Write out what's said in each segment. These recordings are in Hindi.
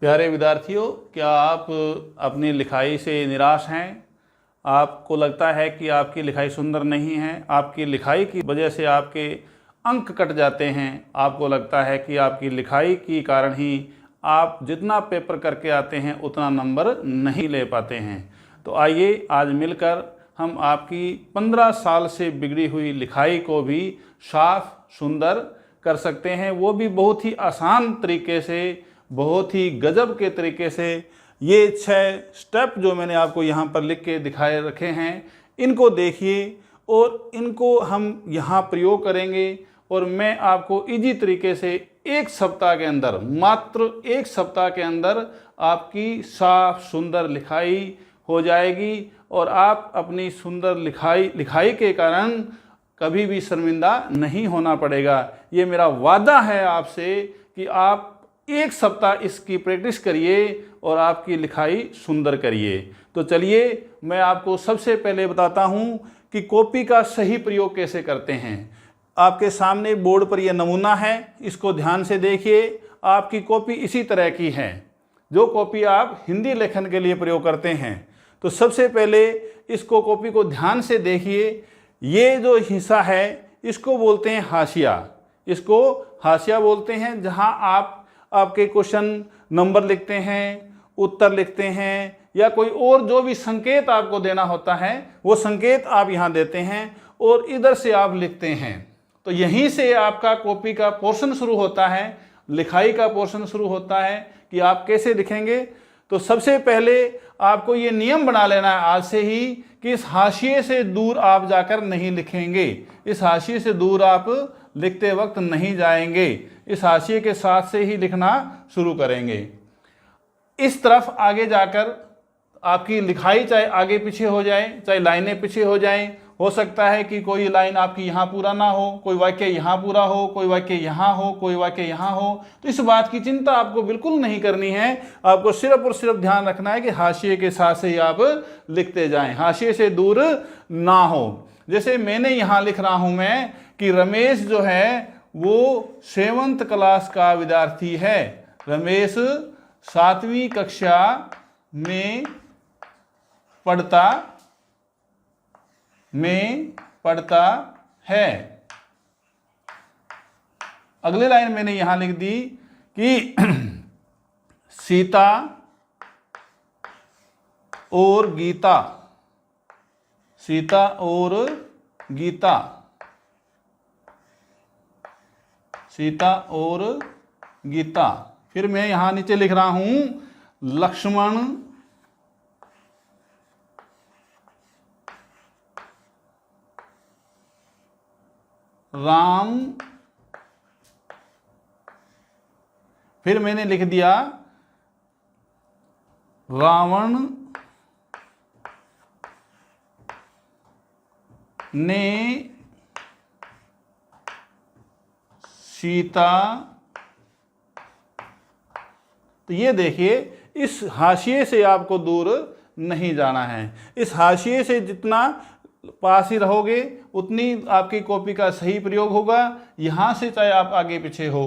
प्यारे विद्यार्थियों, क्या आप अपनी लिखाई से निराश हैं? आपको लगता है कि आपकी लिखाई सुंदर नहीं है, आपकी लिखाई की वजह से आपके अंक कट जाते हैं, आपको लगता है कि आपकी लिखाई के कारण ही आप जितना पेपर करके आते हैं उतना नंबर नहीं ले पाते हैं। तो आइए आज मिलकर हम आपकी 15 साल से बिगड़ी हुई लिखाई को भी साफ सुंदर कर सकते हैं, वो भी बहुत ही आसान तरीके से, बहुत ही गजब के तरीके से। ये 6 स्टेप जो मैंने आपको यहाँ पर लिख के दिखाए रखे हैं, इनको देखिए और इनको हम यहाँ प्रयोग करेंगे और मैं आपको इजी तरीके से एक सप्ताह के अंदर, मात्र एक सप्ताह के अंदर आपकी साफ सुंदर लिखाई हो जाएगी और आप अपनी सुंदर लिखाई के कारण कभी भी शर्मिंदा नहीं होना पड़ेगा। ये मेरा वादा है आपसे कि आप एक सप्ताह इसकी प्रैक्टिस करिए और आपकी लिखाई सुंदर करिए। तो चलिए मैं आपको सबसे पहले बताता हूँ कि कॉपी का सही प्रयोग कैसे करते हैं। आपके सामने बोर्ड पर यह नमूना है, इसको ध्यान से देखिए। आपकी कॉपी इसी तरह की है जो कॉपी आप हिंदी लेखन के लिए प्रयोग करते हैं। तो सबसे पहले इसको कॉपी को ध्यान से देखिए। ये जो हिस्सा है इसको बोलते हैं हाशिया। इसको हाशिया बोलते हैं, जहाँ आप आपके क्वेश्चन नंबर लिखते हैं, उत्तर लिखते हैं या कोई और जो भी संकेत आपको देना होता है वो संकेत आप यहाँ देते हैं और इधर से आप लिखते हैं। तो यहीं से आपका कॉपी का पोर्शन शुरू होता है, लिखाई का पोर्शन शुरू होता है कि आप कैसे लिखेंगे। तो सबसे पहले आपको ये नियम बना लेना है आज से ही कि इस हाशिए से दूर आप जाकर नहीं लिखेंगे। इस हाशिए से दूर आप लिखते वक्त नहीं जाएंगे, इस हाशिए के साथ से ही लिखना शुरू करेंगे। इस तरफ आगे जाकर आपकी लिखाई चाहे आगे पीछे हो जाए, चाहे लाइनें पीछे हो जाएं, हो सकता है कि कोई लाइन आपकी यहाँ पूरा ना हो, कोई वाक्य यहाँ पूरा हो, कोई वाक्य यहाँ हो, कोई वाक्य यहाँ हो। तो इस बात की चिंता आपको बिल्कुल नहीं करनी है। आपको सिर्फ और सिर्फ ध्यान रखना है कि हाशिए के साथ से ही आप लिखते जाएं, हाशिए से दूर ना हो। जैसे मैंने यहाँ लिख रहा हूँ मैं कि रमेश जो है वो 7th क्लास का विद्यार्थी है। रमेश 7वीं कक्षा में पढ़ता है। अगली लाइन मैंने यहां लिख दी कि सीता और गीता, सीता और गीता, सीता और गीता। फिर मैं यहां नीचे लिख रहा हूं लक्ष्मण राम। फिर मैंने लिख दिया रावण ने सीता। तो ये देखिए, इस हाशिए से आपको दूर नहीं जाना है। इस हाशिए से जितना पास ही रहोगे उतनी आपकी कॉपी का सही प्रयोग होगा। यहाँ से चाहे आप आगे पीछे हो।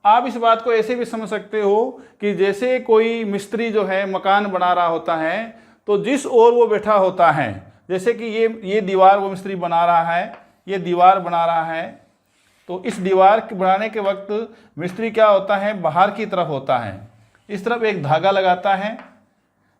आप इस बात को ऐसे भी समझ सकते हो कि जैसे कोई मिस्त्री जो है मकान बना रहा होता है, तो जिस ओर वो बैठा होता है, जैसे कि ये दीवार वो मिस्त्री बना रहा है, ये दीवार बना रहा है, तो इस दीवार बनाने के वक्त मिस्त्री क्या होता है, बाहर की तरफ होता है। इस तरफ एक धागा लगाता है।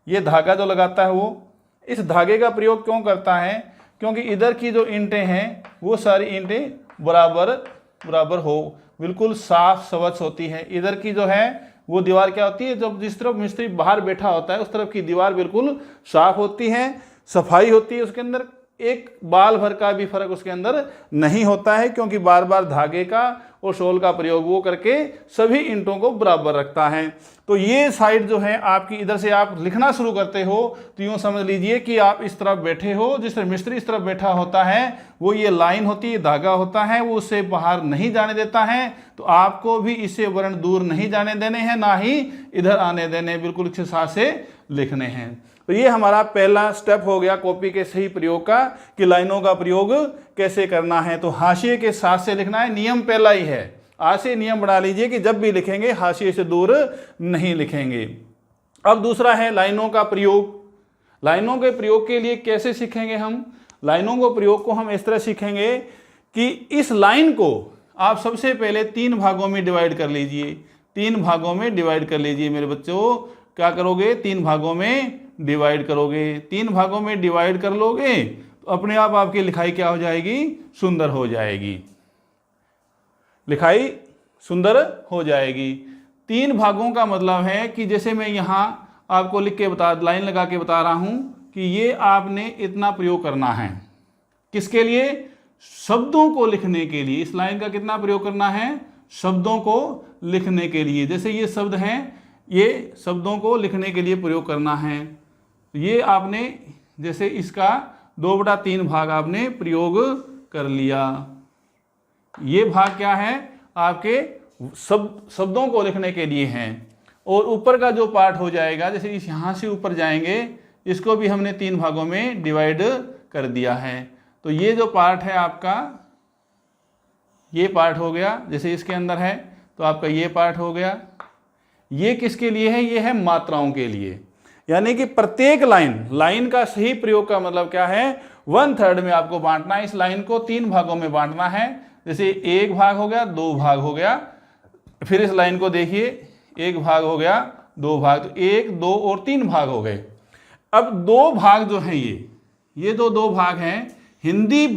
ये धागा जो लगाता है वो इस धागे का प्रयोग क्यों करता है? क्योंकि इधर की जो ईंटें हैं वो सारी ईंटें बराबर हो, बिल्कुल साफ स्वच्छ होती है। इधर की जो है वो दीवार क्या होती है, जब जिस तरफ मिस्त्री बाहर बैठा होता है उस तरफ की दीवार बिल्कुल साफ होती है, सफाई होती है। उसके अंदर एक बाल भर का भी फर्क उसके अंदर नहीं होता है, क्योंकि बार बार धागे का और शॉल का प्रयोग वो करके सभी ईंटों को बराबर रखता है। तो ये साइड जो है आपकी, इधर से आप लिखना शुरू करते हो तो यूँ समझ लीजिए कि आप इस तरफ बैठे हो, जिस तरह मिस्त्री इस तरफ बैठा होता है वो ये लाइन होती है, धागा होता है, वो उसे बाहर नहीं जाने देता है। तो आपको भी इससे वर्ण दूर नहीं जाने देने हैं, ना ही इधर आने देने, बिल्कुल इसके साथ से लिखने हैं। तो ये हमारा पहला स्टेप हो गया कॉपी के सही प्रयोग का, कि लाइनों का प्रयोग कैसे करना है। तो हाशिए के साथ से लिखना है, नियम पहला ही है। आज से नियम बना लीजिए कि जब भी लिखेंगे हाशिए से दूर नहीं लिखेंगे। अब दूसरा है लाइनों का प्रयोग। लाइनों के प्रयोग के लिए कैसे सीखेंगे हम? लाइनों को प्रयोग को हम इस तरह सीखेंगे कि इस लाइन को आप सबसे पहले 3 भागों में डिवाइड कर लीजिए। 3 भागों में डिवाइड कर लीजिए मेरे बच्चों। क्या करोगे? 3 भागों में डिवाइड करोगे। 3 भागों में डिवाइड कर लोगे तो अपने आप आपकी लिखाई क्या हो जाएगी? सुंदर हो जाएगी। लिखाई सुंदर हो जाएगी। 3 भागों का मतलब है कि जैसे मैं यहाँ आपको लिख के लाइन लगा के बता रहा हूँ कि ये आपने इतना प्रयोग करना है। किसके लिए? शब्दों को लिखने के लिए। इस लाइन का कितना प्रयोग करना है? शब्दों को लिखने के लिए। जैसे ये शब्द हैं, ये शब्दों को लिखने के लिए प्रयोग करना है। ये आपने जैसे इसका 2/3 भाग आपने प्रयोग कर लिया। ये भाग क्या है? आपके शब्दों को लिखने के लिए हैं। और ऊपर का जो पार्ट हो जाएगा, जैसे इस यहाँ से ऊपर जाएंगे, इसको भी हमने 3 भागों में डिवाइड कर दिया है। तो ये जो पार्ट है आपका, ये पार्ट हो गया। जैसे इसके अंदर है तो आपका ये पार्ट हो गया। ये किसके लिए है? ये है मात्राओं के लिए। यानी कि प्रत्येक लाइन का सही प्रयोग का मतलब क्या है? 1/3 में आपको बांटना है। इस लाइन को 3 भागों में बांटना है। जैसे 1 भाग हो गया, 2 भाग हो गया। फिर इस लाइन को देखिए, 1 भाग हो गया, 2 भाग, तो 1, 2 और 3 भाग हो गए। अब 2 भाग जो हैं ये जो 2 भाग हैं हिंदी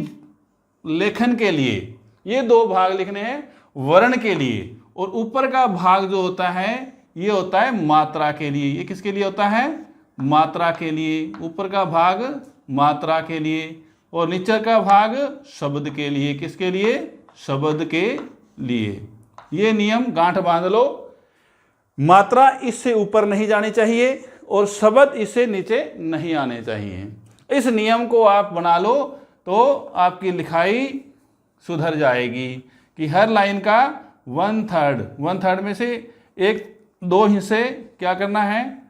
लेखन के लिए, ये 2 भाग लिखने हैं वर्ण के लिए। और ऊपर का भाग जो होता है ये होता है मात्रा के लिए। ये किसके लिए होता है? मात्रा के लिए। ऊपर का भाग मात्रा के लिए और नीचे का भाग शब्द के लिए। किसके लिए? शब्द के लिए। ये नियम गांठ बांध लो। मात्रा इससे ऊपर नहीं जानी चाहिए और शब्द इससे नीचे नहीं आने चाहिए। इस नियम को आप बना लो तो आपकी लिखाई सुधर जाएगी कि हर लाइन का 1/3 में से 2 हिस्से क्या करना है?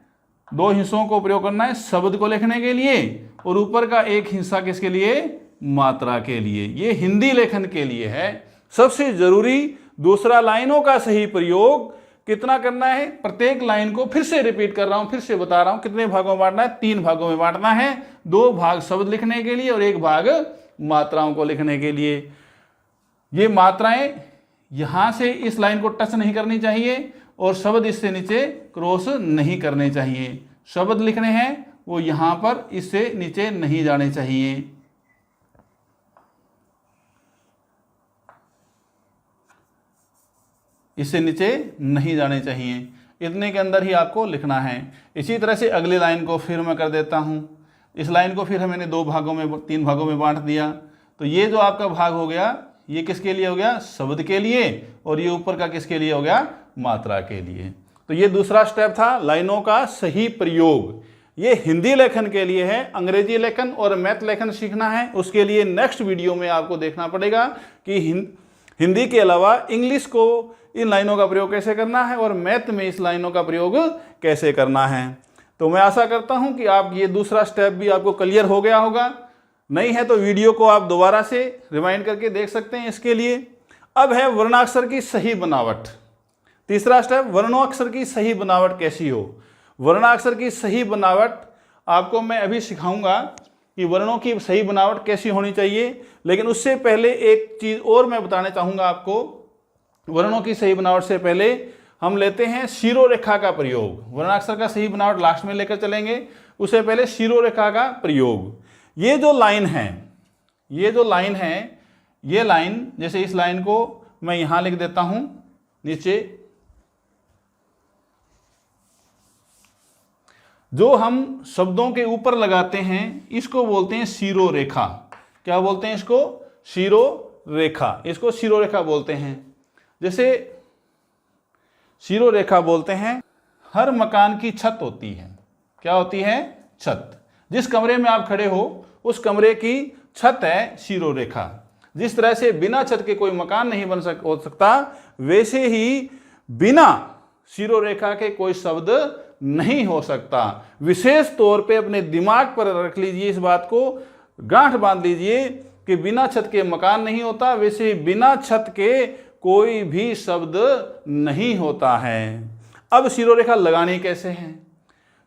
2 हिस्सों को प्रयोग करना है शब्द को लिखने के लिए और ऊपर का 1 हिस्सा किसके लिए? मात्रा के लिए। ये हिंदी लेखन के लिए है सबसे जरूरी। दूसरा, लाइनों का सही प्रयोग कितना करना है? प्रत्येक लाइन को फिर से रिपीट कर रहा हूं, फिर से बता रहा हूं, कितने भागों में बांटना है? 3 भागों में बांटना है। 2 भाग शब्द लिखने के लिए और 1 भाग मात्राओं को लिखने के लिए। ये मात्राएं यहां से इस लाइन को टच नहीं करनी चाहिए और शब्द इससे नीचे क्रॉस नहीं करने चाहिए। शब्द लिखने हैं वो यहां पर इससे नीचे नहीं जाने चाहिए। इससे नीचे नहीं जाने चाहिए। इतने के अंदर ही आपको लिखना है। इसी तरह से अगली लाइन को फिर मैं कर देता हूं। इस लाइन को फिर मैंने 3 भागों में बांट दिया। तो ये जो आपका भाग हो गया ये किसके लिए हो गया? शब्द के लिए। और ये ऊपर का किसके लिए हो गया? मात्रा के लिए। तो ये दूसरा स्टेप था लाइनों का सही प्रयोग। ये हिंदी लेखन के लिए है। अंग्रेजी लेखन और मैथ लेखन सीखना है उसके लिए नेक्स्ट वीडियो में आपको देखना पड़ेगा कि हिंदी के अलावा इंग्लिश को इन लाइनों का प्रयोग कैसे करना है और मैथ में इस लाइनों का प्रयोग कैसे करना है। तो मैं आशा करता हूं कि आप ये दूसरा स्टेप भी आपको क्लियर हो गया होगा। नहीं है तो वीडियो को आप दोबारा से रिवाइंड करके देख सकते हैं। इसके लिए अब है वर्णाक्षर की सही बनावट। तीसरा स्टेप, वर्णाक्षर की सही बनावट कैसी हो। वर्णाक्षर की सही बनावट आपको मैं अभी सिखाऊंगा कि वर्णों की सही बनावट कैसी होनी चाहिए। लेकिन उससे पहले एक चीज और मैं बताना चाहूंगा आपको। वर्णों की सही बनावट से पहले हम लेते हैं शिरोरेखा का प्रयोग। वर्णाक्षर का सही बनावट लास्ट में लेकर चलेंगे, उससे पहले शिरोरेखा का प्रयोग। ये जो लाइन है, ये लाइन जैसे इस लाइन को मैं यहां लिख देता हूं नीचे। जो हम शब्दों के ऊपर लगाते हैं इसको बोलते हैं शिरोरेखा। क्या बोलते हैं इसको? शिरोरेखा। इसको शिरोरेखा बोलते हैं। जैसे शिरोरेखा बोलते हैं, हर मकान की छत होती है। क्या होती है? छत। जिस कमरे में आप खड़े हो उस कमरे की छत है शिरोरेखा। जिस तरह से बिना छत के कोई मकान नहीं हो सकता, वैसे ही बिना शिरोरेखा के कोई शब्द नहीं हो सकता। विशेष तौर पे अपने दिमाग पर रख लीजिए, इस बात को गांठ बांध लीजिए कि बिना छत के मकान नहीं होता, वैसे बिना छत के कोई भी शब्द नहीं होता है। अब शिरोरेखा लगानी कैसे है?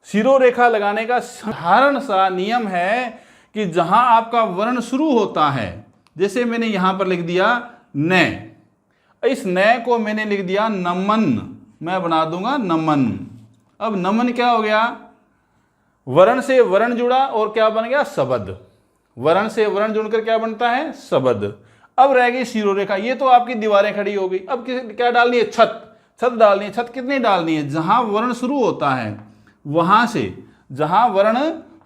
शिरोरेखा लगाने का साधारण सा नियम है कि जहां आपका वर्ण शुरू होता है, जैसे मैंने यहां पर लिख दिया न, इस न को मैंने लिख दिया नमन, मैं बना दूंगा नमन। अब नमन क्या हो गया? वर्ण से वर्ण जुड़ा और क्या बन गया? शब्द। वर्ण से वर्ण जुड़कर क्या बनता है? शब्द। अब रह गई शिरोरेखा। ये तो आपकी दीवारें खड़ी हो गई। अब क्या डालनी है? छत। छत डालनी है। छत कितनी डालनी है? जहां वर्ण शुरू होता है वहां से, जहां वर्ण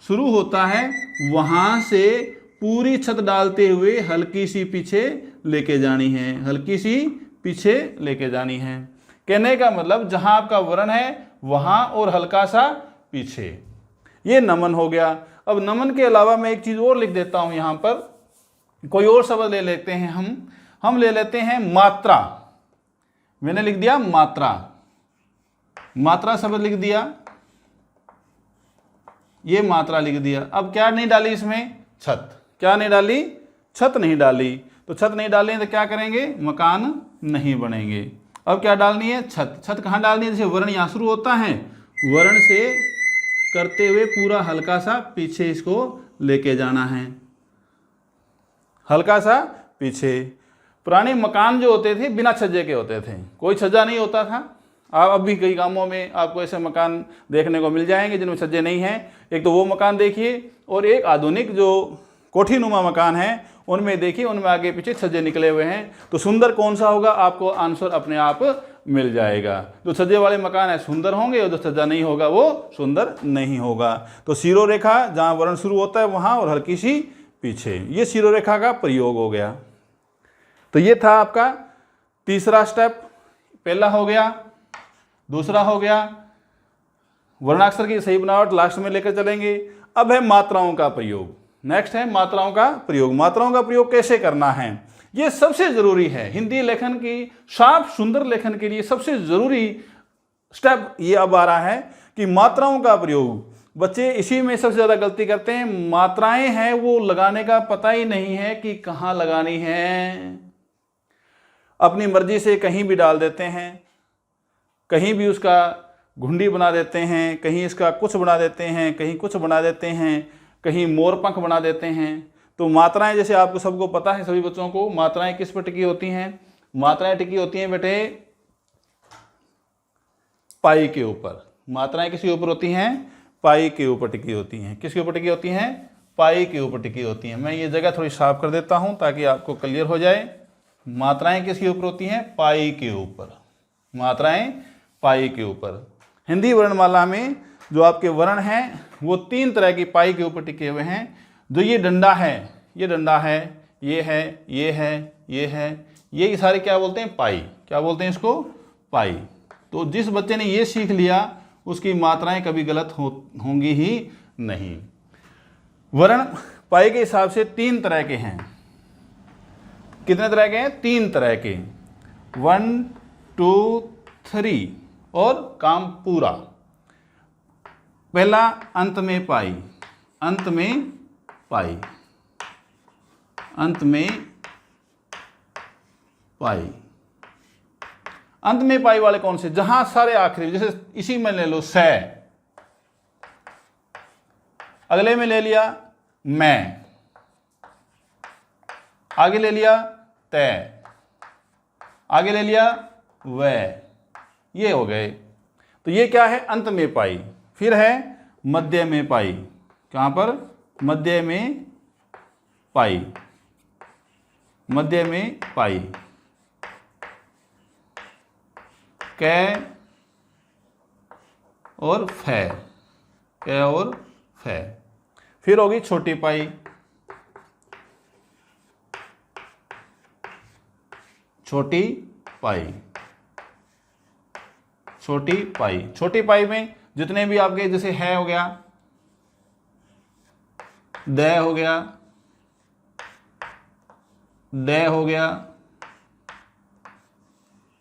शुरू होता है वहां से पूरी छत डालते हुए हल्की सी पीछे लेके जानी है, हल्की सी पीछे लेके जानी है। कहने का मतलब जहां आपका वर्ण है वहां और हल्का सा पीछे। ये नमन हो गया। अब नमन के अलावा मैं एक चीज और लिख देता हूं, यहां पर कोई और शब्द ले लेते हैं हम ले लेते हैं मात्रा। मैंने लिख दिया मात्रा, मात्रा शब्द लिख दिया, ये मात्रा लिख दिया। अब क्या नहीं डाली इसमें? छत। क्या नहीं डाली? छत नहीं डाली। तो छत नहीं डालें तो क्या करेंगे? मकान नहीं बनेंगे। अब क्या डालनी है? छत। छत कहाँ डालनी है? जैसे वर्ण यहाँ शुरू होता है, वर्ण से करते हुए पूरा हल्का सा पीछे इसको लेके जाना है, हल्का सा पीछे। पुराने मकान जो होते थे बिना छज्जे के होते थे, कोई छज्जा नहीं होता था। आप अब भी कई गांवों में आपको ऐसे मकान देखने को मिल जाएंगे जिनमें छज्जे नहीं हैं। एक तो वो मकान देखिए, और एक आधुनिक जो कोठीनुमा मकान है उनमें देखिए, उनमें आगे पीछे छज्जे निकले हुए हैं। तो सुंदर कौन सा होगा? आपको आंसर अपने आप मिल जाएगा। जो छज्जे वाले मकान है सुंदर होंगे, और जो छज्जा नहीं होगा वो सुंदर नहीं होगा। तो शिरोरेखा जहाँ वर्ण शुरू होता है वहाँ और हल्की सी पीछे, ये शिरोरेखा का प्रयोग हो गया। तो ये था आपका तीसरा स्टेप। पहला हो गया, दूसरा हो गया, वर्णाक्षर की सही बनावट लास्ट में लेकर चलेंगे। अब है मात्राओं का प्रयोग। नेक्स्ट है मात्राओं का प्रयोग। मात्राओं का प्रयोग कैसे करना है? ये सबसे जरूरी है हिंदी लेखन की साफ सुंदर लेखन के लिए। सबसे जरूरी स्टेप ये अब आ रहा है कि मात्राओं का प्रयोग। बच्चे इसी में सबसे ज्यादा गलती करते हैं। मात्राएं हैं वो लगाने का पता ही नहीं है कि कहाँ लगानी है। अपनी मर्जी से कहीं भी डाल देते हैं, कहीं भी उसका घुंडी बना देते हैं, कहीं इसका कुछ बना देते हैं, कहीं कुछ बना देते हैं, कहीं मोर पंख बना देते हैं। तो मात्राएं, जैसे आपको सबको पता है, सभी बच्चों को, मात्राएं किस पर टिकी होती हैं? मात्राएं टिकी होती हैं बेटे पाई के ऊपर। मात्राएं किसके ऊपर होती हैं? पाई के ऊपर टिकी होती हैं। किसके ऊपर टिकी होती हैं? पाई के ऊपर टिकी होती हैं। मैं ये जगह थोड़ी साफ कर देता हूं ताकि आपको क्लियर हो जाए। मात्राएं किसके ऊपर होती हैं? पाई के ऊपर। मात्राएं पाई के ऊपर। हिंदी वर्णमाला में जो आपके वर्ण हैं वो 3 तरह की पाई के ऊपर टिके हुए हैं। जो ये डंडा है, ये डंडा है, ये है, ये है, ये है, ये सारे क्या बोलते हैं? पाई। क्या बोलते हैं इसको? पाई। तो जिस बच्चे ने ये सीख लिया उसकी मात्राएं कभी गलत होंगी ही नहीं। वर्ण पाई के हिसाब से 3 तरह के हैं। कितने तरह के हैं? 3 तरह के। 1, 2, 3 और काम पूरा। पहला अंत में पाई, अंत में पाई, अंत में पाई। अंत में पाई वाले कौन से? जहां सारे आखिरी, जैसे इसी में ले लो से, अगले में ले लिया मैं, आगे ले लिया तय, आगे ले लिया वह, ये हो गए। तो ये क्या है? अंत में पाई। फिर है मध्य में पाई। कहां पर? मध्य में पाई, मध्य में पाई। कै और फै, कै और फै। फिर होगी छोटी पाई, छोटी पाई, छोटी पाई। छोटी पाई में जितने भी आपके, जैसे है हो गया, द हो गया, ड हो गया,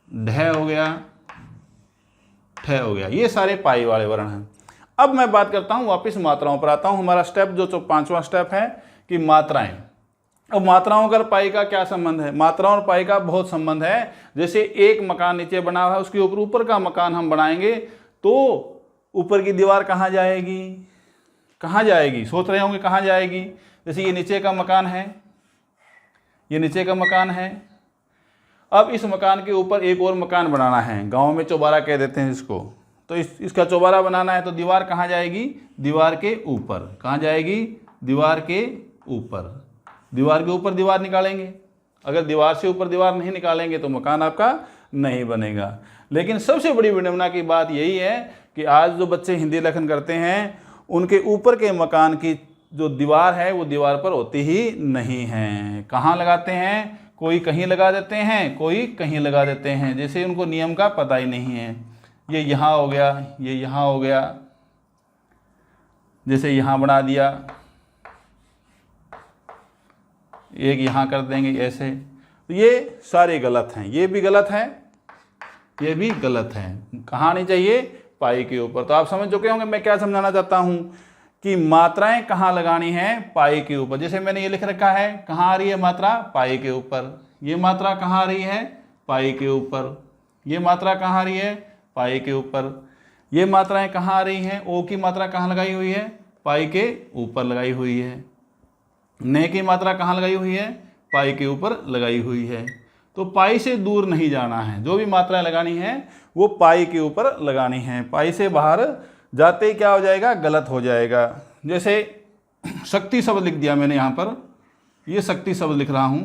ढ हो गया, ठ हो गया, ये सारे पाई वाले वर्ण हैं। अब मैं बात करता हूं, वापस मात्राओं पर आता हूं। हमारा स्टेप जो 5वां स्टेप है कि मात्राएं। अब मात्राओं का और पाई का क्या संबंध है? मात्राओं और पाई का बहुत संबंध है। जैसे एक मकान नीचे बना हुआ है, उसके ऊपर ऊपर का मकान हम बनाएंगे तो ऊपर की दीवार कहाँ जाएगी? कहाँ जाएगी? सोच रहे होंगे कहाँ जाएगी? जैसे ये नीचे का मकान है, ये नीचे का मकान है। अब इस मकान के ऊपर एक और मकान बनाना है, गांव में चौबारा कह देते हैं इसको। तो इसका चौबारा बनाना है तो दीवार कहाँ जाएगी? दीवार के ऊपर। कहाँ जाएगी? दीवार के ऊपर। दीवार के ऊपर दीवार निकालेंगे। अगर दीवार से ऊपर दीवार नहीं निकालेंगे तो मकान आपका नहीं बनेगा। लेकिन सबसे बड़ी विडंबना की बात यही है कि आज जो बच्चे हिंदी लेखन करते हैं उनके ऊपर के मकान की जो दीवार है वो दीवार पर होती ही नहीं है। कहाँ लगाते हैं? कोई कहीं लगा देते हैं, कोई कहीं लगा देते हैं, जैसे उनको नियम का पता ही नहीं है। ये यहाँ हो गया, ये यहाँ हो गया, जैसे यहाँ बना दिया, एक यहाँ कर देंगे ऐसे। तो ये सारे गलत हैं, ये भी गलत है, ये भी गलत है। कहाँ नहीं चाहिए? पाई के ऊपर। तो आप समझ चुके होंगे मैं क्या समझाना चाहता हूँ कि मात्राएं कहाँ लगानी है? पाई के ऊपर। जैसे मैंने ये लिख रखा है, कहाँ आ रही है मात्रा? पाई के ऊपर। ये मात्रा कहाँ आ रही है? पाई के ऊपर। ये मात्रा कहाँ आ रही है? पाई के ऊपर। ये मात्राएं कहाँ आ रही हैं? ओ की मात्रा कहाँ लगाई हुई है? पाई के ऊपर लगाई हुई है। ने की मात्रा कहाँ लगाई हुई है? पाई के ऊपर लगाई हुई है। तो पाई से दूर नहीं जाना है, जो भी मात्राएं लगानी है वो पाई के ऊपर लगानी है। पाई से बाहर जाते ही क्या हो जाएगा? गलत हो जाएगा। जैसे शक्ति शब्द लिख दिया मैंने यहाँ पर, ये शक्ति शब्द लिख रहा हूँ,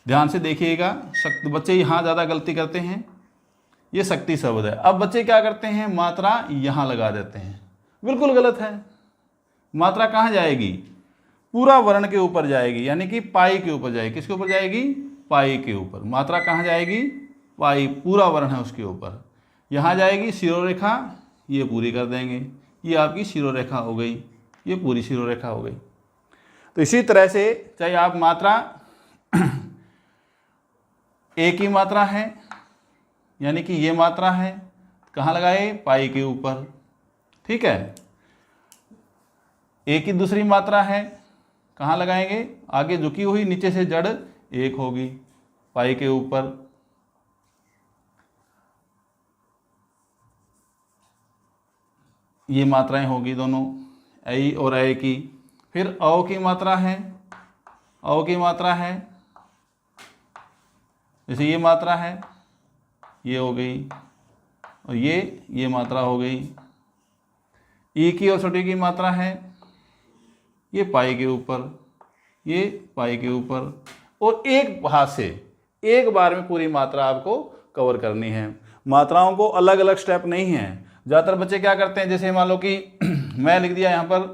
ध्यान से देखिएगा। शक्ति, बच्चे यहाँ ज़्यादा गलती करते हैं, ये शक्ति शब्द है। अब बच्चे क्या करते हैं? मात्रा यहाँ लगा देते हैं, बिल्कुल गलत है। मात्रा कहाँ जाएगी? पूरा वर्ण के ऊपर जाएगी, यानी कि पाई के ऊपर जाएगी। किसके ऊपर जाएगी? पाई के ऊपर। मात्रा कहाँ जाएगी? पाई, पूरा वर्ण है उसके ऊपर। यहाँ जाएगी शिरोरेखा, ये पूरी कर देंगे, ये आपकी शिरोरेखा हो गई, ये पूरी शिरोरेखा हो गई। तो इसी तरह से चाहे आप मात्रा एक ही मात्रा है, यानी कि ये मात्रा है, कहाँ लगाए? पाई के ऊपर, ठीक है। एक ही दूसरी मात्रा है, कहाँ लगाएंगे? आगे झुकी हुई, नीचे से जड़ एक होगी, पाई के ऊपर। ये मात्राएं होगी दोनों, ऐ और ऐ की। फिर औ की मात्रा है, औ की मात्रा है, जैसे ये मात्रा है, ये हो गई, और ये मात्रा हो गई। ई की और छोटी की मात्रा है, ये पाई के ऊपर, ये पाई के ऊपर। और एक हाथ से एक बार में पूरी मात्रा आपको कवर करनी है। मात्राओं को अलग अलग स्टेप नहीं है। ज़्यादातर बच्चे क्या करते हैं, जैसे मान लो कि मैं लिख दिया यहाँ पर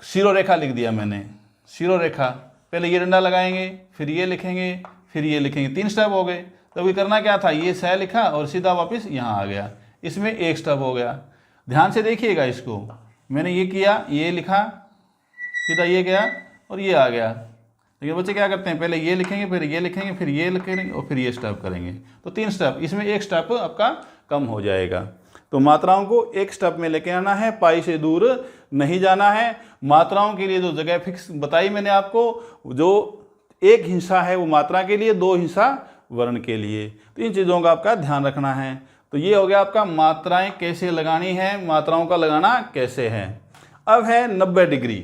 शिरोरेखा लिख दिया मैंने, शिरोरेखा। पहले ये डंडा लगाएंगे, फिर ये लिखेंगे, फिर ये लिखेंगे, 3 स्टेप हो गए। तो अभी करना क्या था? ये सह लिखा और सीधा वापस यहाँ आ गया, इसमें 1 स्टेप हो गया। ध्यान से देखिएगा इसको, मैंने ये किया, ये लिखा, सीधा ये गया और ये आ गया। लेकिन बच्चे क्या करते हैं? पहले ये लिखेंगे, फिर ये लिखेंगे, फिर ये लिखेंगे और फिर ये स्टेप करेंगे। तो 3 स्टेप, इसमें 1 स्टेप आपका कम हो जाएगा। तो मात्राओं को 1 स्टेप में लेके आना है, पाई से दूर नहीं जाना है। मात्राओं के लिए जो जगह फिक्स बताई मैंने आपको, जो 1 हिस्सा है वो मात्रा के लिए, 2 हिस्सा वर्ण के लिए। तो इन चीज़ों का आपका ध्यान रखना है। तो ये हो गया आपका मात्राएं कैसे लगानी है, मात्राओं का लगाना कैसे है। अब है 90 डिग्री।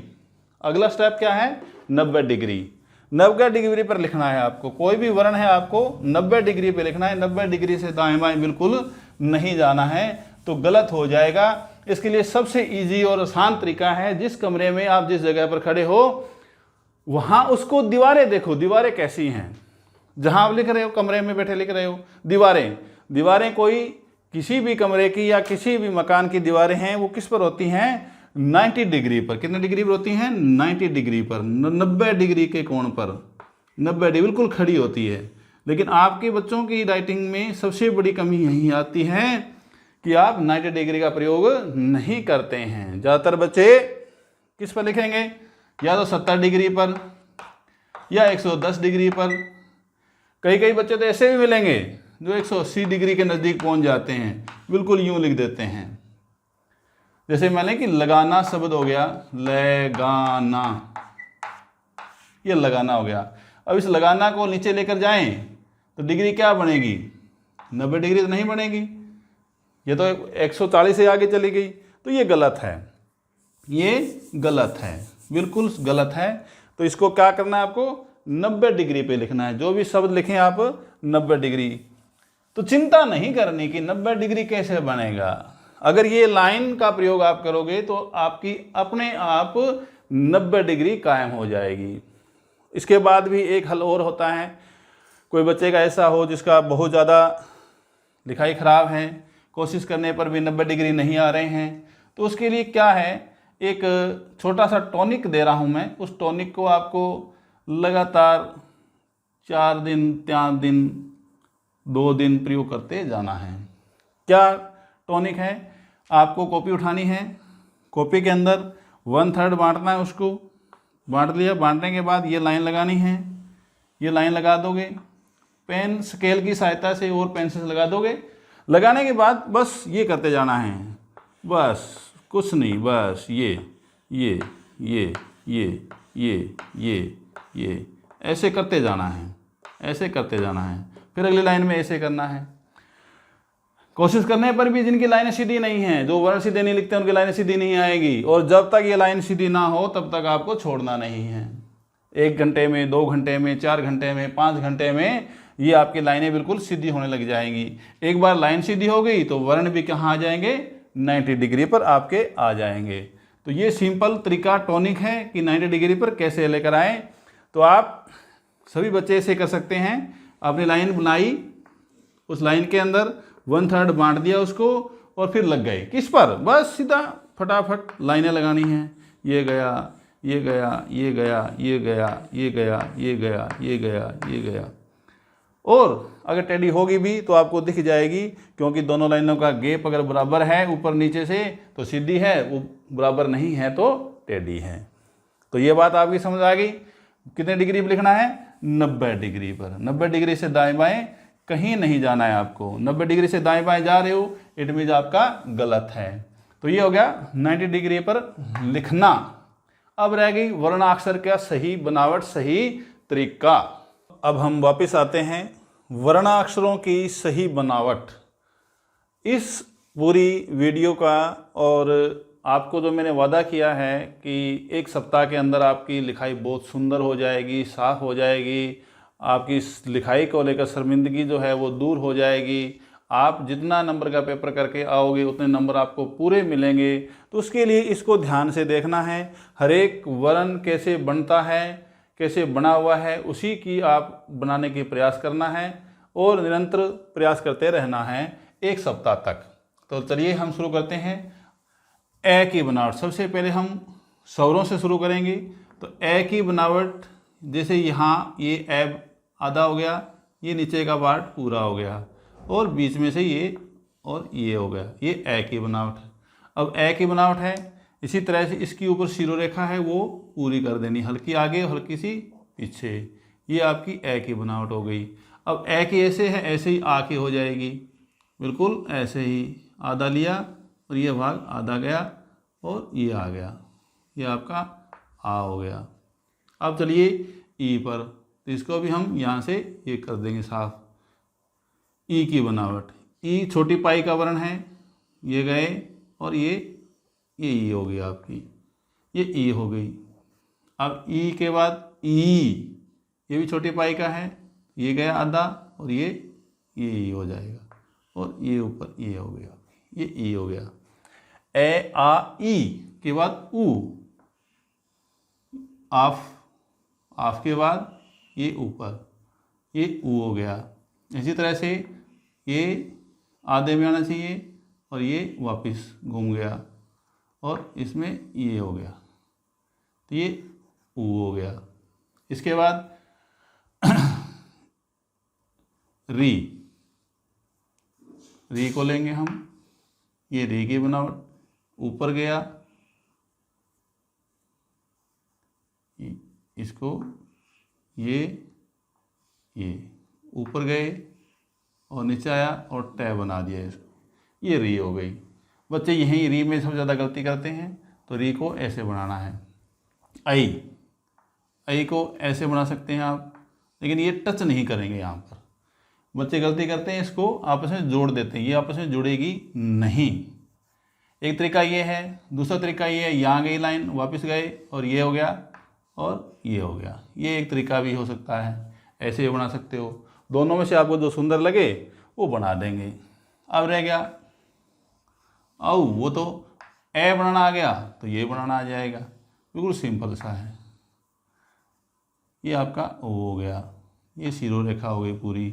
अगला स्टेप क्या है? 90 डिग्री। 90 डिग्री पर लिखना है आपको, कोई भी वर्ण है आपको 90 डिग्री पे लिखना है। 90 डिग्री से दाएं बाएं बिल्कुल नहीं जाना है, तो गलत हो जाएगा। इसके लिए सबसे इजी और आसान तरीका है, जिस कमरे में आप जिस जगह पर खड़े हो वहां उसको दीवारें देखो, दीवारें कैसी हैं। जहां आप लिख रहे हो, कमरे में बैठे लिख रहे हो, दीवारें कोई किसी भी कमरे की या किसी भी मकान की दीवारें हैं, वो किस पर होती हैं? 90 डिग्री पर। कितने डिग्री पर होती हैं? 90 डिग्री पर, 90 डिग्री के कोण पर, 90 डिग्री बिल्कुल खड़ी होती है। लेकिन आपके बच्चों की राइटिंग में सबसे बड़ी कमी यही आती है कि आप 90 डिग्री का प्रयोग नहीं करते हैं। ज़्यादातर बच्चे किस पर लिखेंगे? या तो 70 डिग्री पर या 110 डिग्री पर। कई बच्चे तो ऐसे भी मिलेंगे जो 180 डिग्री के नज़दीक पहुंच जाते हैं, बिल्कुल यूं लिख देते हैं। जैसे मान लें कि लगाना शब्द हो गया, लगाना, ये लगाना हो गया। अब इस लगाना को नीचे लेकर जाएं तो डिग्री क्या बनेगी, 90 डिग्री तो नहीं बनेगी, ये तो 140 से आगे चली गई, तो ये गलत है, ये गलत है, बिल्कुल गलत है। तो इसको क्या करना है आपको, 90 डिग्री पे लिखना है। जो भी शब्द लिखें आप 90 डिग्री। तो चिंता नहीं करनी कि 90 डिग्री कैसे बनेगा। अगर ये लाइन का प्रयोग आप करोगे तो आपकी अपने आप 90 डिग्री कायम हो जाएगी। इसके बाद भी एक हल और होता है। कोई बच्चे का ऐसा हो जिसका बहुत ज़्यादा लिखाई ख़राब है, कोशिश करने पर भी 90 डिग्री नहीं आ रहे हैं, तो उसके लिए क्या है, एक छोटा सा टॉनिक दे रहा हूँ मैं। उस टॉनिक को आपको लगातार 4 दिन, 3 दिन, 2 दिन प्रयोग करते जाना है। क्या टॉनिक है, आपको कॉपी उठानी है, कॉपी के अंदर 1/3 बांटना है, उसको बांट लिया। बांटने के बाद ये लाइन लगानी है, ये लाइन लगा दोगे, पेन स्केल की सहायता से और पेंसिल से लगा दोगे। लगाने के बाद बस ये करते जाना है, बस कुछ नहीं, बस ये ऐसे करते जाना है, ऐसे करते जाना है। फिर अगली लाइन में ऐसे करना है। कोशिश करने पर भी जिनकी लाइनें सीधी नहीं हैं, जो वर्ण सीधे नहीं लिखते, उनकी लाइनें सीधी नहीं आएगी। और जब तक ये लाइन सीधी ना हो तब तक आपको छोड़ना नहीं है। 1 घंटे में, 2 घंटे में, 4 घंटे में, 5 घंटे में ये आपकी लाइनें बिल्कुल सीधी होने लग जाएंगी। एक बार लाइन सीधी हो गई तो वर्ण भी कहाँ आ जाएंगे, 90 डिग्री पर आपके आ जाएंगे। तो ये सिंपल तरीका टॉनिक है कि 90 डिग्री पर कैसे लेकर आएँ। तो आप सभी बच्चे ऐसे कर सकते हैं। आपने लाइन बनाई, उस लाइन के अंदर 1/3 बांट दिया उसको, और फिर लग गए किस पर, बस सीधा फटाफट लाइनें लगानी हैं। ये गया, ये गया, ये गया, ये गया, ये गया, ये गया, ये गया, ये गया। और अगर टेढ़ी होगी भी तो आपको दिख जाएगी, क्योंकि दोनों लाइनों का गैप अगर बराबर है ऊपर नीचे से तो सीधी है, वो बराबर नहीं है तो टेढ़ी है। तो ये बात आपकी समझ आ गई। कितने डिग्री पर लिखना है, 90 डिग्री पर। 90 डिग्री से दाएं बाएं कहीं नहीं जाना है आपको। 90 डिग्री से दाएं बाएं जा रहे हो, इट मीन्स आपका गलत है। तो ये हो गया 90 डिग्री पर लिखना। अब रह गई वर्णाक्षर का सही बनावट, सही तरीका। अब हम वापस आते हैं वर्णाक्षरों की सही बनावट। इस पूरी वीडियो का और आपको जो मैंने वादा किया है कि 1 सप्ताह के अंदर आपकी लिखाई बहुत सुंदर हो जाएगी, साफ हो जाएगी, आपकी लिखाई को लेकर शर्मिंदगी जो है वो दूर हो जाएगी। आप जितना नंबर का पेपर करके आओगे उतने नंबर आपको पूरे मिलेंगे। तो उसके लिए इसको ध्यान से देखना है। हर एक वर्ण कैसे बनता है, कैसे बना हुआ है, उसी की आप बनाने की प्रयास करना है और निरंतर प्रयास करते रहना है 1 सप्ताह तक। तो चलिए हम शुरू करते हैं। ए की बनावट, सबसे पहले हम स्वरों से शुरू करेंगे। तो ए की बनावट, जैसे यहाँ ये ए आधा हो गया, ये नीचे का पार्ट पूरा हो गया, और बीच में से ये और ये हो गया, ये ए की बनावट है। अब ए की बनावट है, इसी तरह से इसकी ऊपर शिरो रेखा है वो पूरी कर देनी, हल्की आगे और हल्की सी पीछे। ये आपकी ए की बनावट हो गई। अब ए की ऐसे है, ऐसे ही आ की हो जाएगी, बिल्कुल ऐसे ही आधा लिया और ये भाग आधा गया और ये आ गया, ये आपका आ हो गया। अब चलिए ई पर, तो इसको भी हम यहाँ से ये कर देंगे साफ। ई की बनावट, ई छोटी पाई का वर्ण है, ये गए और ये ई हो गई आपकी, ये ई हो गई। अब ई के बाद ई, ये भी छोटी पाई का है, ये गया आधा और ये ई हो जाएगा, और ये ऊपर ये हो गया, ये ई हो गया। ए आ ई के बाद ऊ, आफ के बाद ये ऊपर, ये ऊ हो गया। इसी तरह से ये आधे में आना चाहिए और ये वापस घूम गया और इसमें ये हो गया, तो ये ऊ हो गया। इसके बाद री को लेंगे हम, ये री की बनावट, ऊपर गया, इसको ये ऊपर गए और नीचे आया और टै बना दिया इसको, ये री हो गई। बच्चे यहीं री में सबसे ज़्यादा गलती करते हैं, तो री को ऐसे बनाना है। आई को ऐसे बना सकते हैं आप, लेकिन ये टच नहीं करेंगे। यहाँ पर बच्चे गलती करते हैं, इसको आपस में जोड़ देते हैं, ये आपस में जुड़ेगी नहीं। एक तरीका ये है, दूसरा तरीका ये है, यहाँ गई लाइन, वापस गए और ये हो गया और ये हो गया। ये एक तरीका भी हो सकता है, ऐसे भी बना सकते हो। दोनों में से आपको जो सुंदर लगे वो बना देंगे। अब रह गया वो तो ए बनाना आ गया, तो ये बनाना आ जाएगा, बिल्कुल सिंपल सा है। ये आपका ओ हो गया, ये सीरो रेखा हो गई पूरी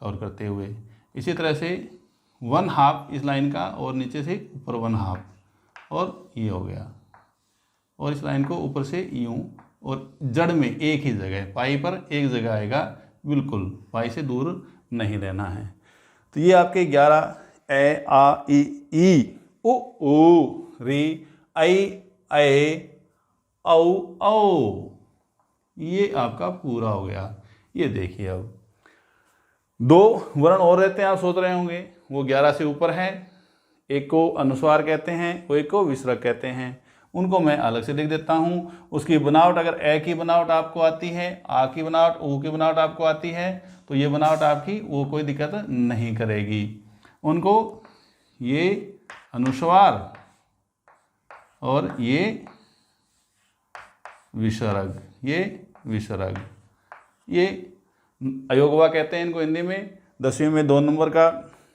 कवर करते हुए। इसी तरह से 1/2 इस लाइन का और नीचे से ऊपर 1/2 और ये हो गया, और इस लाइन को ऊपर से यूं, और जड़ में एक ही जगह, पाई पर एक जगह आएगा, बिल्कुल पाई से दूर नहीं रहना है। तो ये आपके 11 ए आ ई उ री ऐ औ ये आपका पूरा हो गया। ये देखिए, अब 2 वर्ण और रहते हैं, आप सोच रहे होंगे, वो 11 से ऊपर है। एक को अनुस्वार कहते हैं, वो एक को विसर्ग कहते हैं। उनको मैं अलग से लिख देता हूँ। उसकी बनावट, अगर ए की बनावट आपको आती है, आ की बनावट, ऊ की बनावट आपको आती है, तो ये बनावट आपकी वो कोई दिक्कत नहीं करेगी। उनको ये अनुस्वार और ये विसर्ग, ये विसर्ग, ये अयोगवा कहते हैं इनको हिंदी में। 10वीं में 2 नंबर का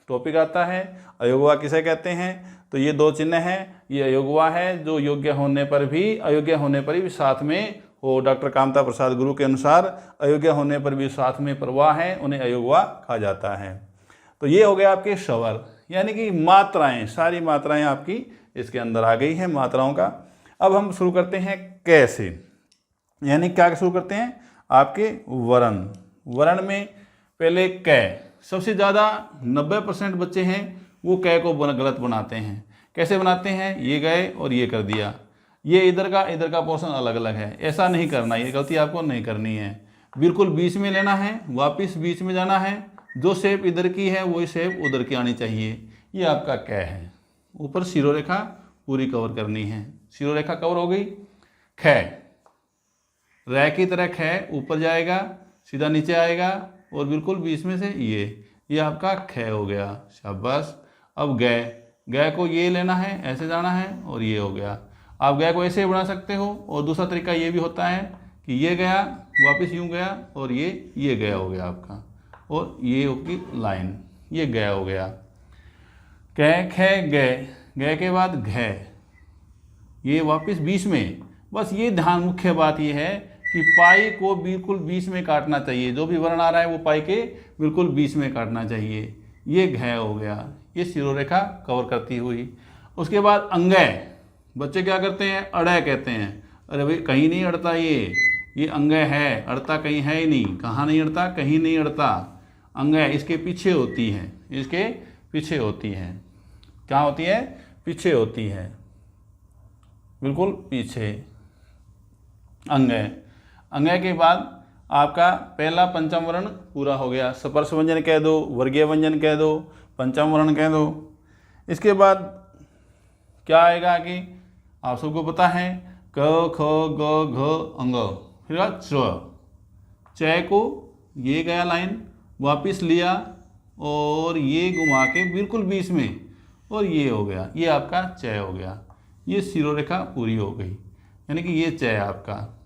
टॉपिक आता है, अयोगवा किसे कहते हैं। तो ये 2 चिन्ह हैं, ये अयोगवा है, जो योग्य होने पर भी, अयोग्य होने पर भी साथ में हो। डॉक्टर कामता प्रसाद गुरु के अनुसार अयोग्य होने पर भी साथ में प्रवाह है, उन्हें अयोगवा कहा जाता है। तो ये हो गया आपके स्वर, यानी कि मात्राएं, सारी मात्राएं आपकी इसके अंदर आ गई है मात्राओं का। अब हम शुरू करते हैं कैसे, यानी क्या शुरू करते हैं, आपके वर्ण। वर्ण में पहले कै, सबसे ज़्यादा 90% बच्चे हैं वो कै को गलत बनाते हैं। कैसे बनाते हैं, ये गए और ये कर दिया, ये इधर का पोर्शन अलग अलग है। ऐसा नहीं करना, ये गलती आपको नहीं करनी है। बिल्कुल बीच में लेना है, वापस बीच में जाना है, जो शेप इधर की है वही शेप उधर की आनी चाहिए। ये आपका कै है। ऊपर शिरोरेखा पूरी कवर करनी है। शिरोरेखा कवर हो गई। ख, रै की तरह ख ऊपर जाएगा, सीधा नीचे आएगा और बिल्कुल बीच में से ये आपका ख हो गया। शाबाश। अब गै को ये लेना है, ऐसे जाना है और ये हो गया। आप गै को ऐसे बना सकते हो, और दूसरा तरीका ये भी होता है कि ये गया, वापस यूँ गया और ये गया हो गया आपका, और ये होगी लाइन, ये गया हो गया। कै ख गै के बाद घ, ये वापस बीच में। बस ये ध्यान, मुख्य बात ये है कि पाई को बिल्कुल बीच में काटना चाहिए। जो भी वर्ण आ रहा है वो पाई के बिल्कुल बीच में काटना चाहिए। ये घ हो गया, ये शिरोरेखा कवर करती हुई। उसके बाद अंगय, बच्चे क्या करते हैं, अड़य कहते हैं। अरे भाई कहीं नहीं अड़ता, ये अंगय है, अड़ता कहीं है ही नहीं। कहाँ नहीं अड़ता, कहीं नहीं अड़ता। अंगय इसके पीछे होती है, इसके पीछे होती है। क्या होती है, पीछे होती है, बिल्कुल पीछे। अंगय, अंगय के बाद आपका पहला पंचम वर्ण पूरा हो गया। स्पर्श व्यंजन कह दो, वर्गीय व्यंजन कह दो, पंचम वर्ण कह दो। इसके बाद क्या आएगा कि आप सबको पता है, क ख ग घ अंग, फिर च को ये गया लाइन, वापिस लिया और ये घुमा के बिल्कुल बीच में, और ये हो गया, ये आपका च हो गया। ये शिरोरेखा पूरी हो गई, यानी कि ये च आपका।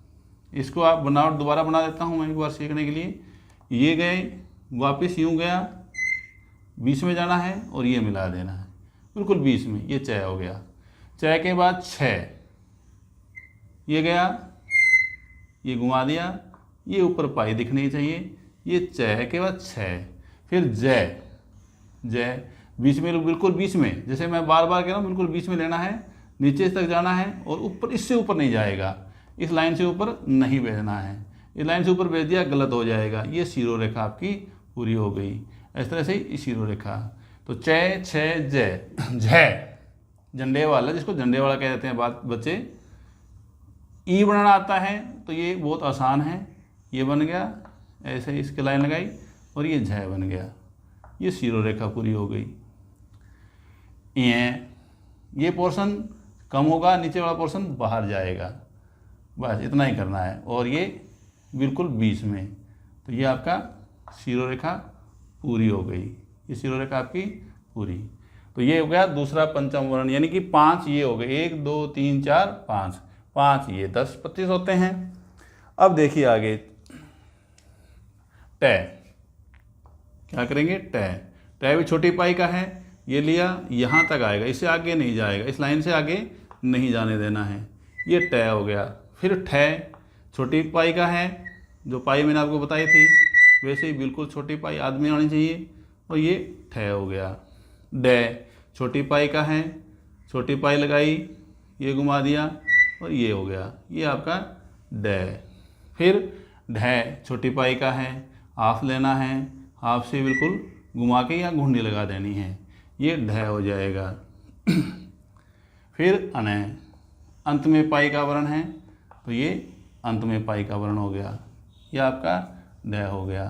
इसको आप बनावट दोबारा बना देता हूँ मैं एक बार सीखने के लिए। ये गए, वापस यूँ गया, बीच में जाना है और ये मिला देना है बिल्कुल बीच में, ये च हो गया। च के बाद छ, ये गया, ये घुमा दिया, ये ऊपर पाई दिखनी चाहिए। ये च के बाद छ, फिर जय बीच में, बिल्कुल बीच में, जैसे मैं बार बार कह रहा हूँ, बिल्कुल बीच में लेना है, नीचे तक जाना है और ऊपर, इससे ऊपर नहीं जाएगा, इस लाइन से ऊपर नहीं भेजना है। इस लाइन से ऊपर भेज दिया गलत हो जाएगा। ये शिरोरेखा आपकी पूरी हो गई। इस तरह से शिरोरेखा। तो च छ जय, झंडे वाला, जिसको झंडे वाला कह देते हैं बात बच्चे। ई बनाना आता है तो ये बहुत आसान है, ये बन गया, ऐसे ही इसकी लाइन लगाई और ये झ बन गया। ये शिरोरेखा पूरी हो गई। ये पोर्शन कम होगा, नीचे वाला पोर्शन बाहर जाएगा, बस इतना ही करना है। और ये बिल्कुल बीच में, तो ये आपका शिरोरेखा पूरी हो गई, ये शिरोरेखा आपकी पूरी। तो ये हो गया दूसरा पंचम वर्ण, यानी कि 5 ये हो गए, 1 2 3 4 5, 5 ये 10 25 होते हैं। अब देखिए आगे टै, क्या करेंगे, टै। टै भी छोटी पाई का है, ये लिया यहाँ तक आएगा, इससे आगे नहीं जाएगा, इस लाइन से आगे नहीं जाने देना है, ये टै हो गया। फिर ठै, छोटी पाई का है, जो पाई मैंने आपको बताई थी वैसे ही बिल्कुल छोटी पाई आदमी आनी चाहिए, और ये ठै हो गया। डै, छोटी पाई का है, छोटी पाई लगाई, ये घुमा दिया और ये हो गया, ये आपका डै। फिर ढै, छोटी पाई का है, हाफ लेना है, हाफ से बिल्कुल घुमा के या घुंडी लगा देनी है, ये ढै हो जाएगा। फिर अनै, अंत में पाई का वर्ण है, तो ये अंत में पाई का वर्ण हो गया, ये आपका ढै हो गया।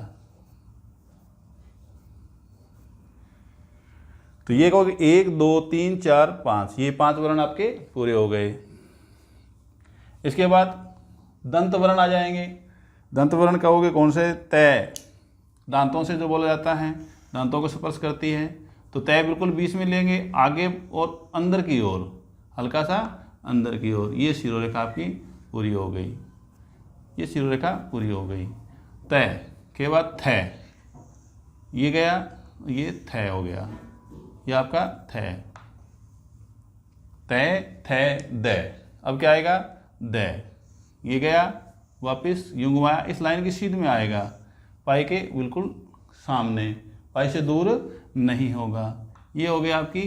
तो ये कहोगे 1 2 3 4 5, ये 5 वर्ण आपके पूरे हो गए। इसके बाद दंत वर्ण आ जाएंगे। दंत वर्ण कहोगे कौन से, तै, दांतों से जो बोला जाता है, दांतों को स्पर्श करती है, तो तै बिल्कुल बीच में लेंगे, आगे और अंदर की ओर, हल्का सा अंदर की ओर, ये शिरोरेखा आपकी पूरी हो गई, ये शिरोरेखा पूरी हो गई। तै के बाद थै, ये गया, ये थै हो गया, ये आपका थै। तै थै दै, अब क्या आएगा, दै, ये गया वापस यूं घुमाया, इस लाइन की सीध में आएगा, पाई के बिल्कुल सामने, पाई से दूर नहीं होगा। ये हो गया आपकी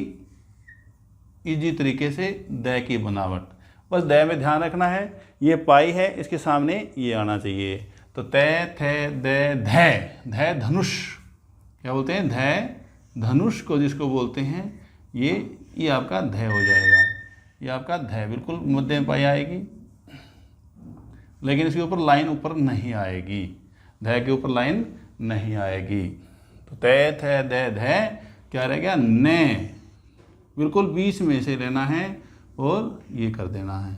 इजी तरीके से दै की बनावट। बस दै में ध्यान रखना है, ये पाई है, इसके सामने ये आना चाहिए। तो तै थे दै धै, धै धनुष, क्या बोलते हैं, धै धनुष को जिसको बोलते हैं, ये आपका धै हो जाएगा, ये आपका धै, बिल्कुल मध्य में पाई आएगी, लेकिन इसके ऊपर लाइन ऊपर नहीं आएगी, धै के ऊपर लाइन नहीं आएगी। तो तै थे दै धै क्या रह गया, नै, बिल्कुल बीच में से लेना है और ये कर देना है,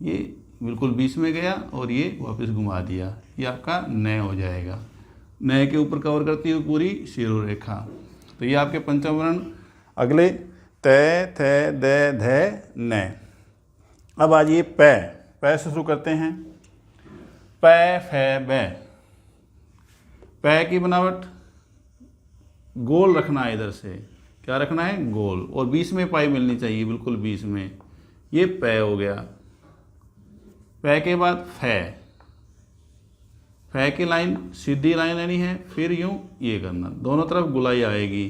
ये बिल्कुल बीच में गया और ये वापस घुमा दिया, ये आपका नै हो जाएगा। नै के ऊपर कवर करती हुई पूरी शिरोरेखा। तो ये आपके पंचम वर्ण। अगले तै थे दै धै नै। अब आज ये पै, पै से शुरू करते हैं। पै फै बै, पै की बनावट गोल रखना है, इधर से क्या रखना है, गोल, और बीच में पाई मिलनी चाहिए, बिल्कुल बीच में, ये पै हो गया। पै के बाद फै, फै की लाइन सीधी लाइन लेनी है, फिर यूं ये करना, दोनों तरफ गुलाई आएगी,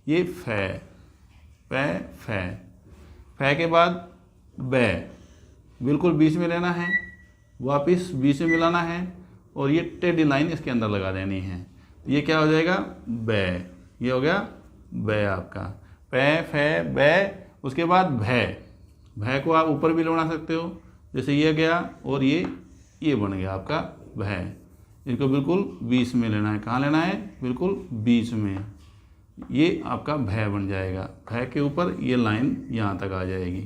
ये फै, पै फै। फै के बाद बै, बिल्कुल बीच में लेना है, वापस बीच में मिलाना है और ये टेढ़ी लाइन इसके अंदर लगा देनी है, ये क्या हो जाएगा, बै, ये हो गया बै आपका। पै फै बै, उसके बाद भै, भै को आप ऊपर भी बना सकते हो, जैसे ये गया और ये बन गया आपका भै। इनको बिल्कुल बीच में लेना है, कहाँ लेना है, बिल्कुल बीच में, ये आपका भै बन जाएगा। भै के ऊपर ये लाइन यहाँ तक आ जाएगी।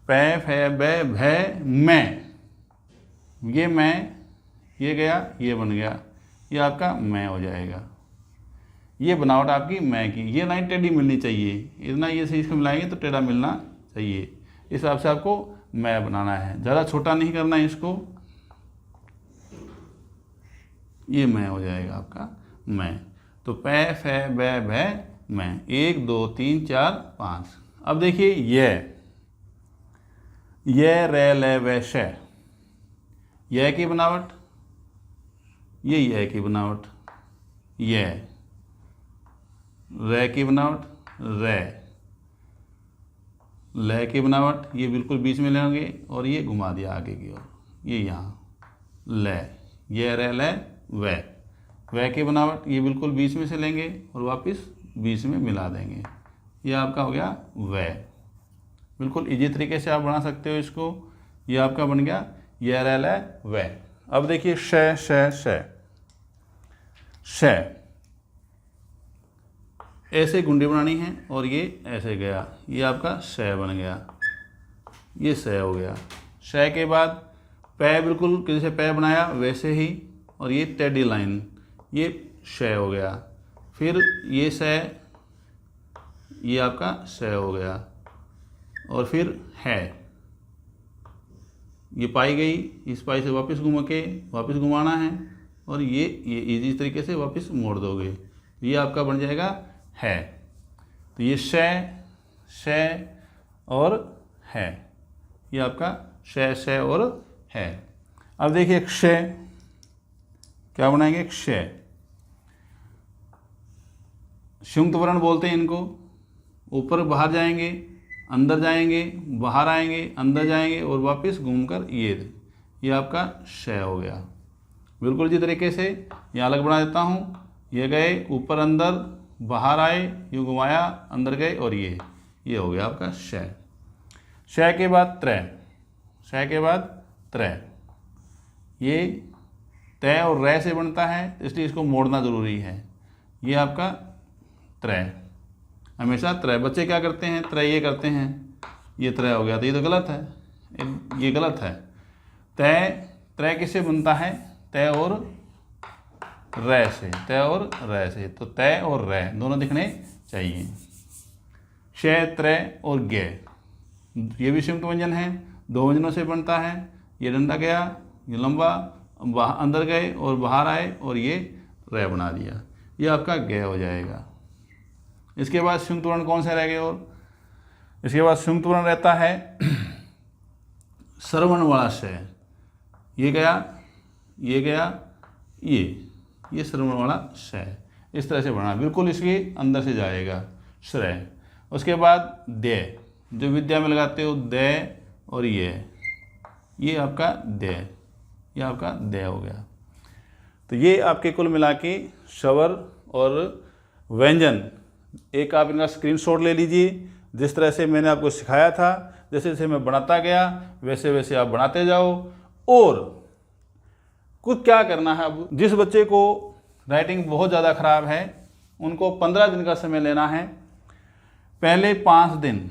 पै फै बै भै मैं, ये मैं, ये गया, ये बन गया, ये आपका मैं हो जाएगा। ये बनावट आपकी मैं की, ये लाइन टेढ़ी मिलनी चाहिए, इतना ये सही इसको मिलाएंगे तो टेढ़ा मिलना चाहिए, इस हिसाब से आपको मैं बनाना है, ज़्यादा छोटा नहीं करना है इसको, ये मैं हो जाएगा आपका मैं। तो पै फै बै भै मैं, 1 2 3 4 5। अब देखिए ये रै लै वै शै, यह की बनावट, ये की बनावट, ये रै की बनावट, रै, लै की बनावट, ये बिल्कुल बीच में लेंगे और ये घुमा दिया आगे की ओर, ये यहाँ लै, ये रै लै वै। वै की बनावट, ये बिल्कुल बीच में से लेंगे और वापस बीच में मिला देंगे, ये आपका हो गया वै। बिल्कुल इजी तरीके से आप बना सकते हो इसको, ये आपका बन गया ये रै लै वै। अब देखिए शै शै शै, शै, ऐसे गुंडी बनानी है और ये ऐसे गया, ये आपका श बन गया, ये श हो गया। श के बाद पै, बिल्कुल जैसे पै बनाया वैसे ही, और ये टेढ़ी लाइन, ये श हो गया। फिर ये श, ये आपका श हो गया, और फिर है, ये पाई गई, इस पाई से वापस घुमा के वापस घुमाना है, और ये इसी तरीके से वापस मोड़ दोगे, ये आपका बन जाएगा है। तो ये श, श और है, ये आपका श, श और है। अब देखिए एक श, क्या बनाएंगे, एक श, शुंक्त वर्ण बोलते हैं इनको। ऊपर बाहर जाएंगे, अंदर जाएंगे, बाहर आएंगे, अंदर जाएंगे, और वापस घूमकर ये आपका श हो गया। बिल्कुल इसी तरीके से यहाँ अलग बना देता हूँ। ये गए ऊपर अंदर, बाहर आए, यूँ घुमाया, अंदर गए, और ये हो गया आपका श। श के बाद त्र, श के बाद त्र, ये तय और रै से बनता है, इसलिए इसको मोड़ना ज़रूरी है। ये आपका त्रय, हमेशा त्रय। बच्चे क्या करते हैं, त्रय ये करते हैं, ये त्रय हो गया, तो ये तो गलत है, ये गलत है। तय, त्रय किससे बनता है, तय और रै से, तय और रै से। तो तय और रै दोनों दिखने चाहिए। श, त्रय और गे, ये भी संयुक्त व्यंजन है, दो व्यंजनों से बनता है। ये डंडा गया, ये लंबा, अंदर गए और बाहर आए, और ये रै बना दिया, ये आपका गे हो जाएगा। इसके बाद संयुक्त वर्ण कौन से रह गए, और इसके बाद संयुक्त वर्ण रहता है सरवर्ण वाला श, ये गया, ये गया, ये सरवर्ण वाला श, इस तरह से बना, बिल्कुल इसके अंदर से जाएगा श्रय। उसके बाद दे, जो विद्या में लगाते हो, दे, और ये आपका दे, ये आपका दे हो गया। तो ये आपके कुल मिला के स्वर और व्यंजन। एक आप इनका स्क्रीनशॉट ले लीजिए, जिस तरह से मैंने आपको सिखाया था, जैसे जैसे मैं बनाता गया वैसे वैसे आप बनाते जाओ। और कुछ क्या करना है, अब जिस बच्चे को राइटिंग बहुत ज़्यादा ख़राब है उनको 15 दिन का समय लेना है। पहले 5 दिन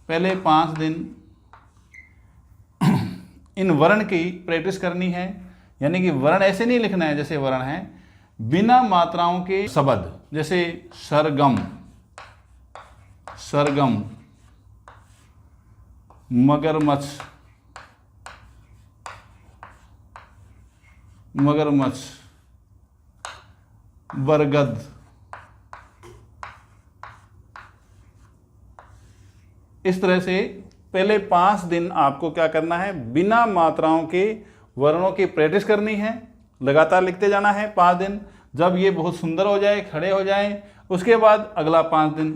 पहले 5 दिन इन वर्ण की प्रैक्टिस करनी है। यानी कि वर्ण ऐसे नहीं लिखना है जैसे वर्ण है, बिना मात्राओं के शब्द, जैसे सरगम, सरगम, मगरमच्छ, मगरमच्छ, बरगद, इस तरह से पहले 5 दिन आपको क्या करना है, बिना मात्राओं के वर्णों की प्रैक्टिस करनी है। लगातार लिखते जाना है 5 दिन। जब ये बहुत सुंदर हो जाए, खड़े हो जाए, उसके बाद अगला 5 दिन,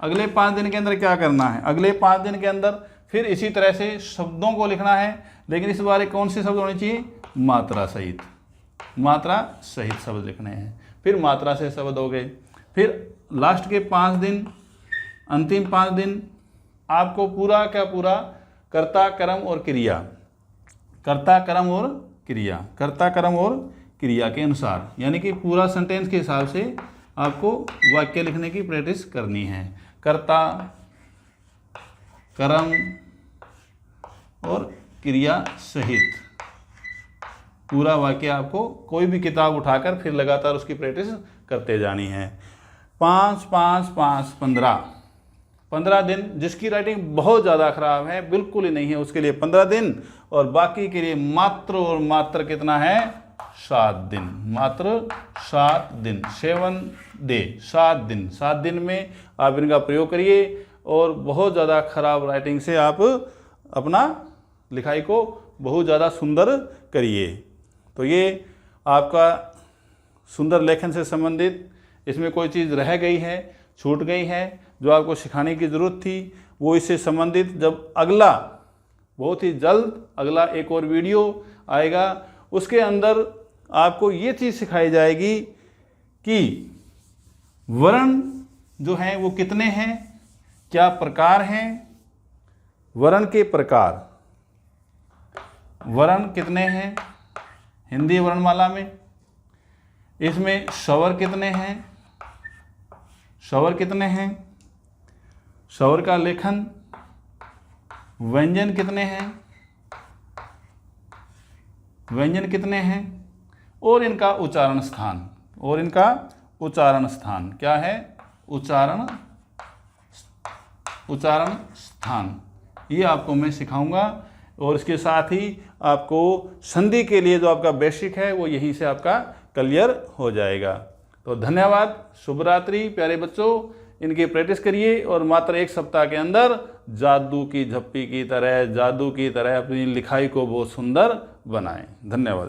अगले 5 दिन के अंदर क्या करना है, अगले 5 दिन के अंदर फिर इसी तरह से शब्दों को लिखना है। लेकिन इस बार कौन से शब्द होने चाहिए, मात्रा सहित, मात्रा सहित शब्द लिखने हैं। फिर मात्रा से शब्द हो गए। फिर लास्ट के 5 दिन, अंतिम 5 दिन आपको पूरा का पूरा कर्ता, कर्म और क्रिया, कर्ता, कर्म और क्रिया, कर्ता, कर्म और क्रिया के अनुसार, यानी कि पूरा सेंटेंस के हिसाब से आपको वाक्य लिखने की प्रैक्टिस करनी है। कर्ता, कर्म और क्रिया सहित पूरा वाक्य आपको कोई भी किताब उठाकर फिर लगातार उसकी प्रैक्टिस करते जानी है। 5, 5, 5, 15 दिन। जिसकी राइटिंग बहुत ज़्यादा ख़राब है, बिल्कुल ही नहीं है, उसके लिए 15 दिन, और बाकी के लिए मात्र और मात्र कितना है, 7 दिन, मात्र 7 दिन, 7 डे, 7 दिन। 7 दिन में आप इनका प्रयोग करिए और बहुत ज़्यादा ख़राब राइटिंग से आप अपना लिखाई को बहुत ज़्यादा सुंदर करिए। तो ये आपका सुंदर लेखन से संबंधित, इसमें कोई चीज़ रह गई है, छूट गई है, जो आपको सिखाने की ज़रूरत थी, वो इससे संबंधित जब अगला, बहुत ही जल्द अगला एक और वीडियो आएगा, उसके अंदर आपको ये चीज़ सिखाई जाएगी कि वर्ण जो हैं वो कितने हैं, क्या प्रकार हैं, वर्ण के प्रकार, वर्ण कितने हैं हिंदी वर्णमाला में, इसमें स्वर कितने हैं, स्वर कितने हैं, स्वर का लेखन, व्यंजन कितने हैं, व्यंजन कितने हैं, और इनका उच्चारण स्थान, और इनका उच्चारण स्थान क्या है, उच्चारण स्थान, ये आपको मैं सिखाऊंगा। और इसके साथ ही आपको संधि के लिए जो आपका बेसिक है वो यहीं से आपका क्लियर हो जाएगा। तो धन्यवाद, शुभ रात्रि प्यारे बच्चों। इनकी प्रैक्टिस करिए और मात्र 1 सप्ताह के अंदर जादू की झप्पी की तरह, जादू की तरह अपनी लिखाई को बहुत सुंदर बनाएं। धन्यवाद।